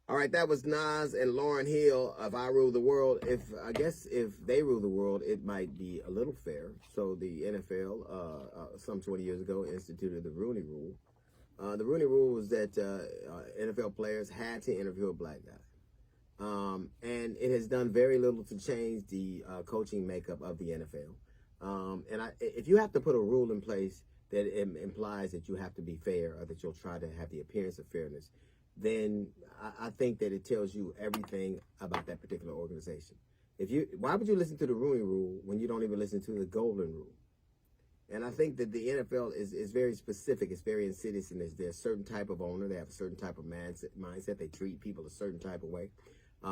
All right, that was Nas and Lauryn Hill of "I Rule the World." I guess if they rule the world, it might be a little fair. So the NFL, some 20 years ago, instituted the Rooney Rule. The Rooney Rule was that NFL players had to interview a black guy. And it has done very little to change the coaching makeup of the NFL. If you have to put a rule in place that implies that you have to be fair or that you'll try to have the appearance of fairness, then I think that it tells you everything about that particular organization. Why would you listen to the Rooney Rule when you don't even listen to the Golden Rule? And I think that the NFL is very specific. It's very insidious in this. There's a certain type of owner. They have a certain type of mindset. They treat people a certain type of way.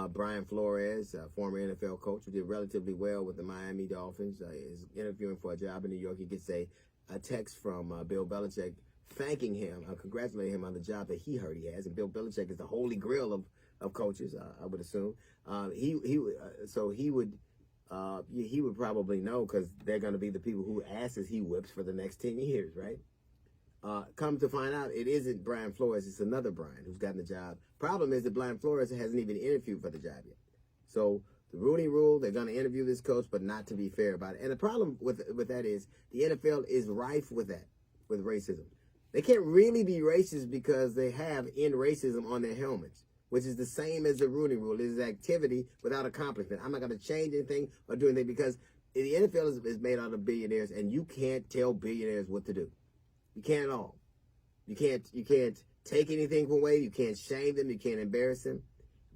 Brian Flores, former NFL coach, who did relatively well with the Miami Dolphins, is interviewing for a job in New York. He gets a text from Bill Belichick thanking him, congratulating him on the job that he heard he has. And Bill Belichick is the holy grail of coaches, I would assume. So he would probably know, because they're going to be the people who asses he whips for the next 10 years, right? Come to find out, it isn't Brian Flores. It's another Brian who's gotten the job. Problem is that Brian Flores hasn't even interviewed for the job yet. So the Rooney Rule, they're going to interview this coach, but not to be fair about it. And the problem with that is the NFL is rife with that, with racism. They can't really be racist because they have "end racism" on their helmets, which is the same as the Rooney Rule. It is activity without accomplishment. I'm not going to change anything or do anything, because the NFL is made out of billionaires, and you can't tell billionaires what to do. You can't at all. You can't take anything away. You can't shame them. You can't embarrass them,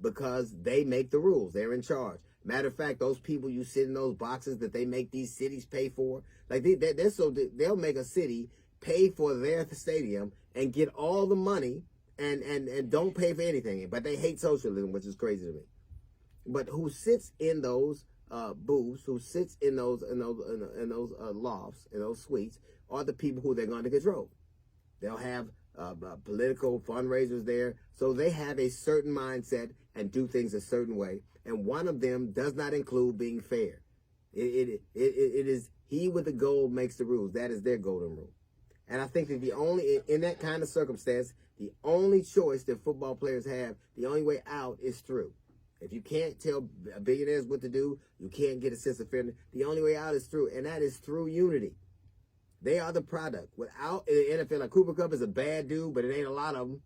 because they make the rules. They're in charge. Matter of fact, those people you sit in those boxes that they make these cities pay for, like they'll make a city pay for their stadium and get all the money and don't pay for anything. But they hate socialism, which is crazy to me. But who sits in those booths, who sits in those lofts, in those suites, are the people who they're going to control. They'll have political fundraisers there, so they have a certain mindset and do things a certain way. And one of them does not include being fair. It is he with the gold makes the rules. That is their golden rule. And I think that in that kind of circumstance, the only choice that football players have, the only way out is through. If you can't tell billionaires what to do, you can't get a sense of fairness. The only way out is through, and that is through unity. They are the product. Without the NFL, like Cooper Kupp is a bad dude, but it ain't a lot of them.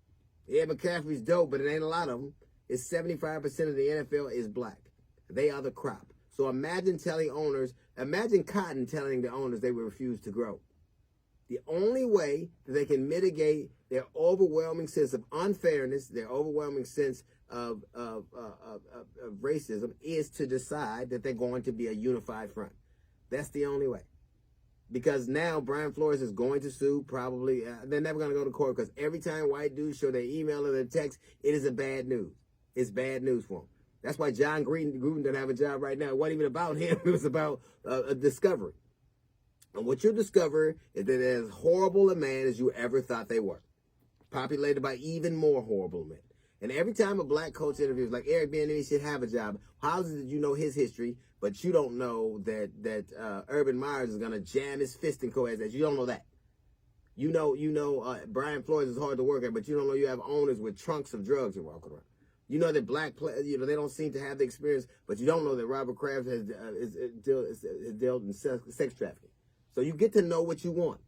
Ed McCaffrey's dope, but it ain't a lot of them. It's 75% of the NFL is black. They are the crop. So imagine Cotton telling the owners they will refuse to grow. The only way that they can mitigate their overwhelming sense of unfairness, their overwhelming sense of racism, is to decide that they're going to be a unified front. That's the only way. Because now Brian Flores is going to sue, probably. They're never going to go to court, because every time white dudes show their email or their text, it is a bad news. It's bad news for them. That's why John Gruden doesn't have a job right now. It wasn't even about him. It was about a discovery. And what you discover is that they're as horrible a man as you ever thought they were, populated by even more horrible men. And every time a black coach interviews, like Eric Bieniemy should have a job, how is it that you know his history, but you don't know that Urban Myers is going to jam his fist in Coed's ass? You don't know that. You know Brian Flores is hard to work at, but you don't know you have owners with trunks of drugs you're walking around. You know that black players, they don't seem to have the experience, but you don't know that Robert Kraft has dealt in sex trafficking. So you get to know what you want.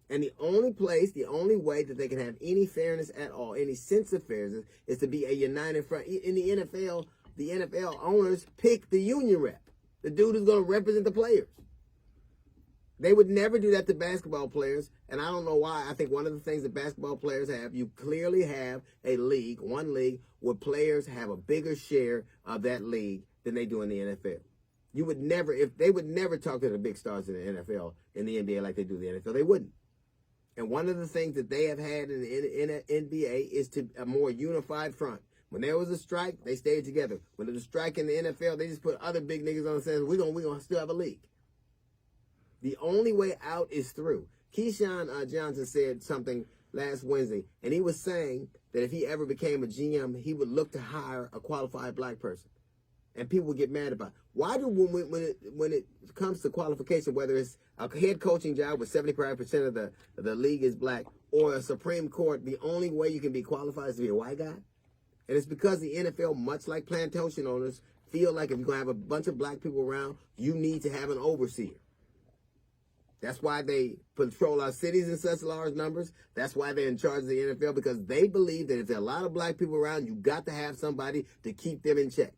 And the only way that they can have any fairness at all, any sense of fairness, is to be a united front. In the NFL owners pick the union rep, the dude who's going to represent the players. They would never do that to basketball players, and I don't know why. I think one of the things that basketball players have, you clearly have one league, where players have a bigger share of that league than they do in the NFL. They would never talk to the big stars in the NFL, in the NBA, like they do the NFL. They wouldn't. And one of the things that they have had in the NBA is a more unified front. When there was a strike, they stayed together. When there was a strike in the NFL, they just put other big niggas on and said, we're gonna still have a league. The only way out is through. Keyshawn Johnson said something last Wednesday, and he was saying that if he ever became a GM, he would look to hire a qualified black person. And people would get mad about it. Why do, when it comes to qualification, whether it's a head coaching job with 75% of the league is black, or a Supreme Court, the only way you can be qualified is to be a white guy? And it's because the NFL, much like plantation owners, feel like if you're going to have a bunch of black people around, you need to have an overseer. That's why they patrol our cities in such large numbers. That's why they're in charge of the NFL, because they believe that if there are a lot of black people around, you got to have somebody to keep them in check.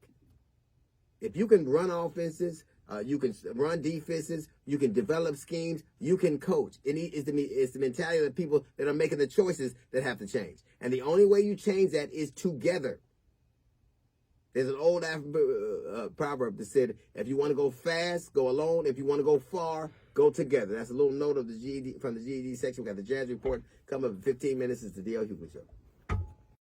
If you can run offenses, you can run defenses, you can develop schemes, you can coach. It's the mentality of the people that are making the choices that have to change. And the only way you change that is together. There's an old African proverb that said, if you want to go fast, go alone. If you want to go far, go together. That's a little note of the GED from the GED section. We got the Jazz Report coming up in 15 minutes. It's the D.L. Hughley Show.